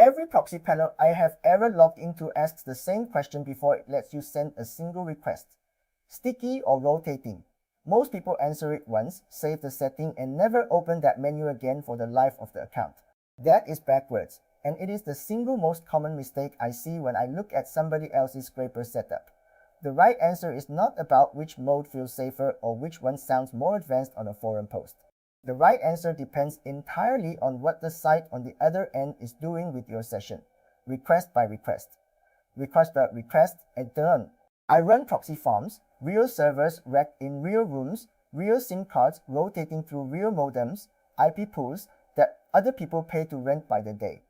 Every proxy panel I have ever logged into asks the same question before it lets you send a single request. Sticky or rotating? Most people answer it once, save the setting, and never open that menu again for the life of the account. That is backwards, and it is the single most common mistake I see when I look at somebody else's scraper setup. The right answer is not about which mode feels safer or which one sounds more advanced on a forum post. The right answer depends entirely on what the site on the other end is doing with your session, request by request, and done. I run proxy farms, real servers racked in real rooms, real SIM cards rotating through real modems, IP pools that other people pay to rent by the day.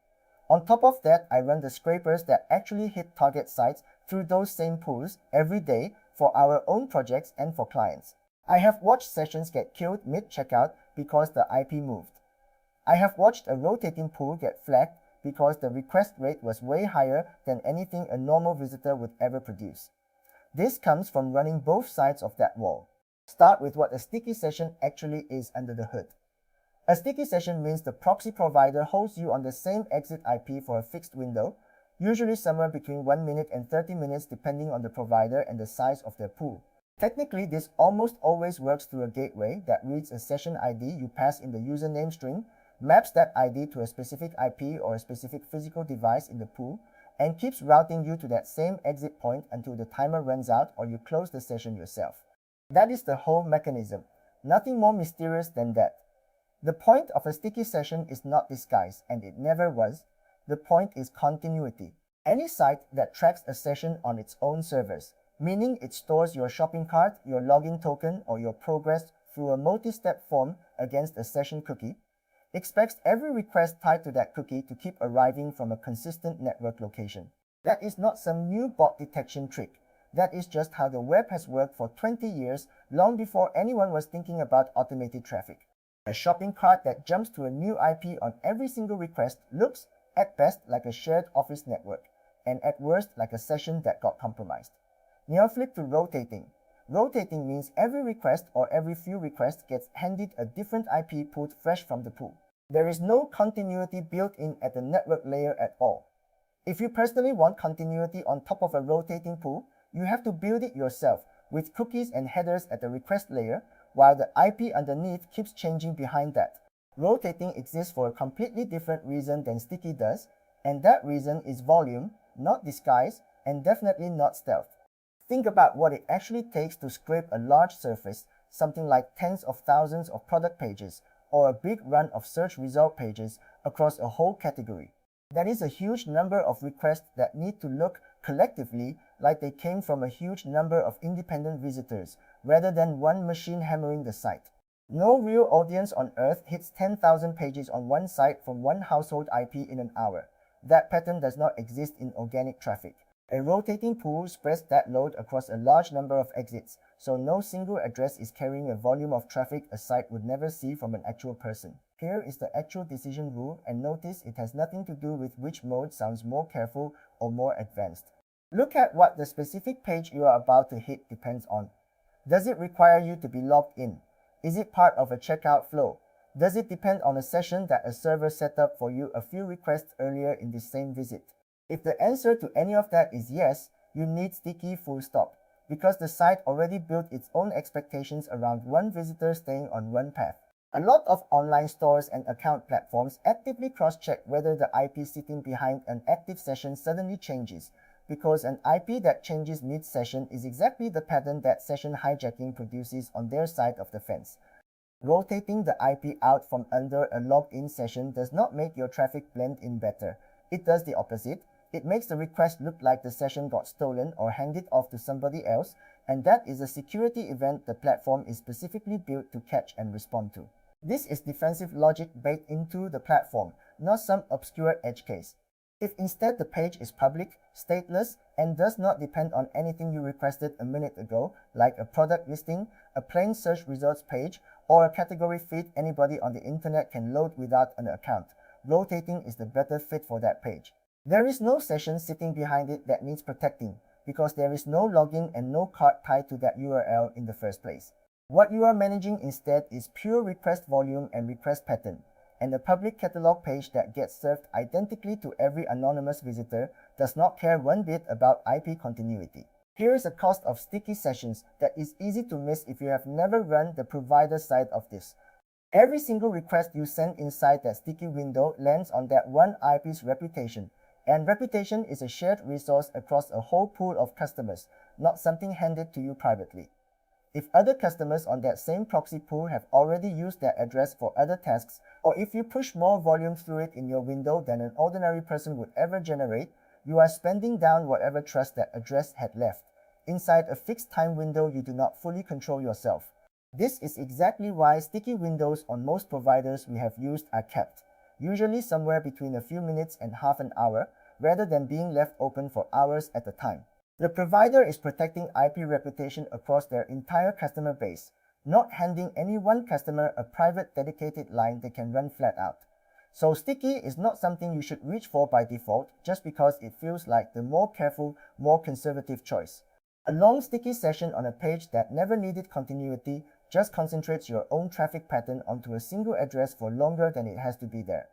On top of that, I run the scrapers that actually hit target sites through those same pools every day for our own projects and for clients. I have watched sessions get killed mid-checkout because the IP moved. I have watched a rotating pool get flagged because the request rate was way higher than anything a normal visitor would ever produce. This comes from running both sides of that wall. Start with what a sticky session actually is under the hood. A sticky session means the proxy provider holds you on the same exit IP for a fixed window, usually somewhere between 1 minute and 30 minutes depending on the provider and the size of their pool. Technically, this almost always works through a gateway that reads a session ID you pass in the username string, maps that ID to a specific IP or a specific physical device in the pool, and keeps routing you to that same exit point until the timer runs out or you close the session yourself. That is the whole mechanism. Nothing more mysterious than that. The point of a sticky session is not disguise, and it never was. The point is continuity. Any site that tracks a session on its own servers, meaning it stores your shopping cart, your login token, or your progress through a multi-step form against a session cookie, expects every request tied to that cookie to keep arriving from a consistent network location. That is not some new bot detection trick. That is just how the web has worked for 20 years, long before anyone was thinking about automated traffic. A shopping cart that jumps to a new IP on every single request looks, at best, like a shared office network, and at worst, like a session that got compromised. Now flip to rotating. Rotating means every request or every few requests gets handed a different IP pulled fresh from the pool. There is no continuity built in at the network layer at all. If you personally want continuity on top of a rotating pool, you have to build it yourself with cookies and headers at the request layer, while the IP underneath keeps changing behind that. Rotating exists for a completely different reason than sticky does, and that reason is volume, not disguise, and definitely not stealth. Think about what it actually takes to scrape a large surface, something like tens of thousands of product pages, or a big run of search result pages across a whole category. That is a huge number of requests that need to look collectively like they came from a huge number of independent visitors, rather than one machine hammering the site. No real audience on earth hits 10,000 pages on one site from one household IP in an hour. That pattern does not exist in organic traffic. A rotating pool spreads that load across a large number of exits, so no single address is carrying a volume of traffic a site would never see from an actual person. Here is the actual decision rule, and notice it has nothing to do with which mode sounds more careful or more advanced. Look at what the specific page you are about to hit depends on. Does it require you to be logged in? Is it part of a checkout flow? Does it depend on a session that a server set up for you a few requests earlier in the same visit? If the answer to any of that is yes, you need sticky full stop, because the site already built its own expectations around one visitor staying on one path. A lot of online stores and account platforms actively cross-check whether the IP sitting behind an active session suddenly changes, because an IP that changes mid-session is exactly the pattern that session hijacking produces on their side of the fence. Rotating the IP out from under a logged-in session does not make your traffic blend in better. It does the opposite. It makes the request look like the session got stolen or handed off to somebody else, and that is a security event the platform is specifically built to catch and respond to. This is defensive logic baked into the platform, not some obscure edge case. If instead the page is public, stateless, and does not depend on anything you requested a minute ago, like a product listing, a plain search results page, or a category feed anybody on the internet can load without an account, rotating is the better fit for that page. There is no session sitting behind it that needs protecting, because there is no login and no card tied to that URL in the first place. What you are managing instead is pure request volume and request pattern, and a public catalog page that gets served identically to every anonymous visitor does not care one bit about IP continuity. Here is a cost of sticky sessions that is easy to miss if you have never run the provider side of this. Every single request you send inside that sticky window lands on that one IP's reputation, and reputation is a shared resource across a whole pool of customers, not something handed to you privately. If other customers on that same proxy pool have already used that address for other tasks, or if you push more volume through it in your window than an ordinary person would ever generate, you are spending down whatever trust that address had left, inside a fixed time window you do not fully control yourself. This is exactly why sticky windows on most providers we have used are kept, usually somewhere between a few minutes and half an hour, rather than being left open for hours at a time. The provider is protecting IP reputation across their entire customer base, not handing any one customer a private dedicated line they can run flat out. So sticky is not something you should reach for by default just because it feels like the more careful, more conservative choice. A long sticky session on a page that never needed continuity just concentrates your own traffic pattern onto a single address for longer than it has to be there.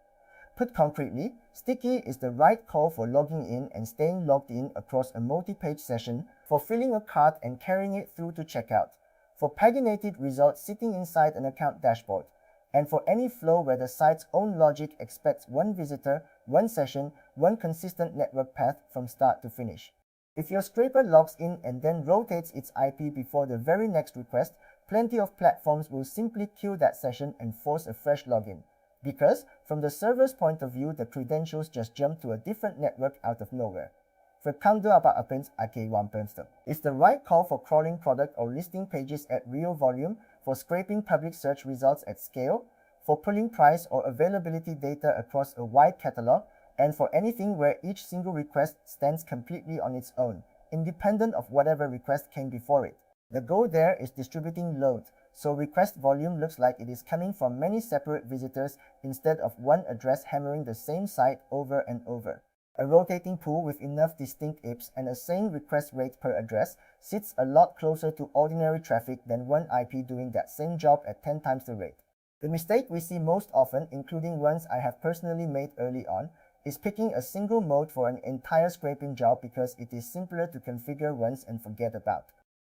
Put concretely, sticky is the right call for logging in and staying logged in across a multi-page session, for filling a cart and carrying it through to checkout, for paginated results sitting inside an account dashboard, and for any flow where the site's own logic expects one visitor, one session, one consistent network path from start to finish. If your scraper logs in and then rotates its IP before the very next request, plenty of platforms will simply kill that session and force a fresh login. Because, from the server's point of view, the credentials just jump to a different network out of nowhere. Verkauft apa appens AK1 It's the right call for crawling product or listing pages at real volume, for scraping public search results at scale, for pulling price or availability data across a wide catalog, and for anything where each single request stands completely on its own, independent of whatever request came before it. The goal there is distributing load, so request volume looks like it is coming from many separate visitors instead of one address hammering the same site over and over. A rotating pool with enough distinct IPs and a same request rate per address sits a lot closer to ordinary traffic than one IP doing that same job at 10 times the rate. The mistake we see most often, including ones I have personally made early on, is picking a single mode for an entire scraping job because it is simpler to configure once and forget about.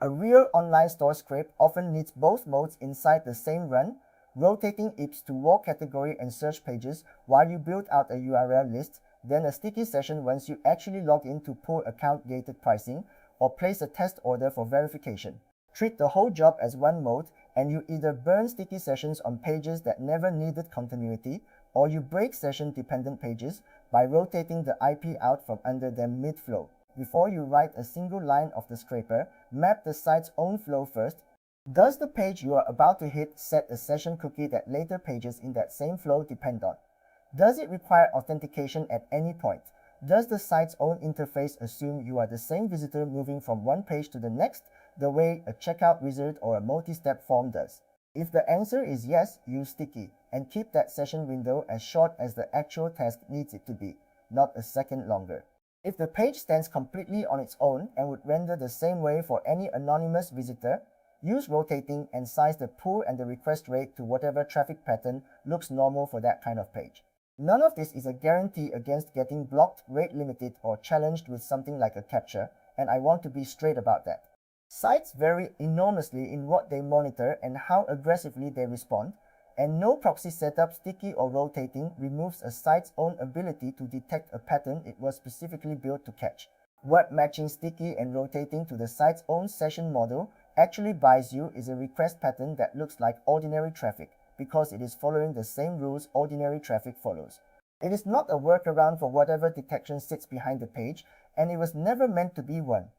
A real online store scrape often needs both modes inside the same run, rotating IPs to wall category and search pages while you build out a URL list, then a sticky session once you actually log in to pull account-gated pricing or place a test order for verification. Treat the whole job as one mode, and you either burn sticky sessions on pages that never needed continuity, or you break session-dependent pages by rotating the IP out from under them mid-flow. Before you write a single line of the scraper, map the site's own flow first. Does the page you are about to hit set a session cookie that later pages in that same flow depend on? Does it require authentication at any point? Does the site's own interface assume you are the same visitor moving from one page to the next, the way a checkout wizard or a multi-step form does? If the answer is yes, use sticky, and keep that session window as short as the actual task needs it to be, not a second longer. If the page stands completely on its own and would render the same way for any anonymous visitor, use rotating and size the pull and the request rate to whatever traffic pattern looks normal for that kind of page. None of this is a guarantee against getting blocked, rate limited, or challenged with something like a captcha, and I want to be straight about that. Sites vary enormously in what they monitor and how aggressively they respond, and no proxy setup, sticky or rotating, removes a site's own ability to detect a pattern it was specifically built to catch. What matching sticky and rotating to the site's own session model actually buys you is a request pattern that looks like ordinary traffic, because it is following the same rules ordinary traffic follows. It is not a workaround for whatever detection sits behind the page, and it was never meant to be one.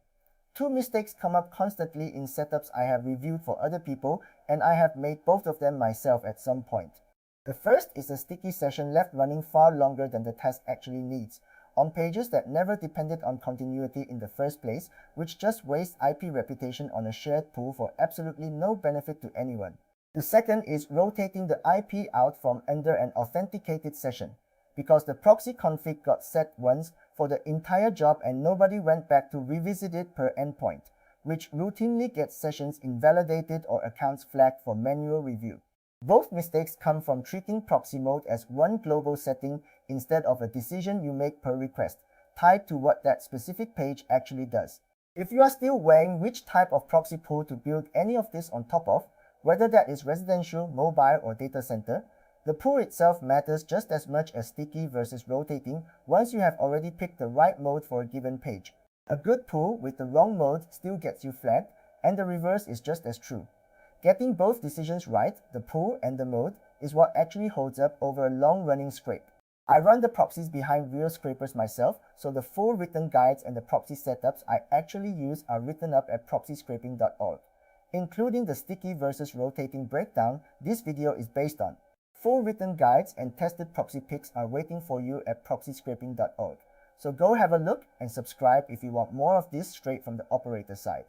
Two mistakes come up constantly in setups I have reviewed for other people, and I have made both of them myself at some point. The first is a sticky session left running far longer than the task actually needs, on pages that never depended on continuity in the first place, which just wastes IP reputation on a shared pool for absolutely no benefit to anyone. The second is rotating the IP out from under an authenticated session, because the proxy config got set once for the entire job and nobody went back to revisit it per endpoint, which routinely gets sessions invalidated or accounts flagged for manual review. Both mistakes come from treating proxy mode as one global setting instead of a decision you make per request, tied to what that specific page actually does. If you are still weighing which type of proxy pool to build any of this on top of, whether that is residential, mobile, or data center, the pool itself matters just as much as sticky versus rotating once you have already picked the right mode for a given page. A good pool with the wrong mode still gets you flagged, and the reverse is just as true. Getting both decisions right, the pool and the mode, is what actually holds up over a long-running scrape. I run the proxies behind real scrapers myself, so the full written guides and the proxy setups I actually use are written up at proxyscraping.org, including the sticky versus rotating breakdown this video is based on. Full written guides and tested proxy picks are waiting for you at proxyscraping.org. So go have a look and subscribe if you want more of this straight from the operator side.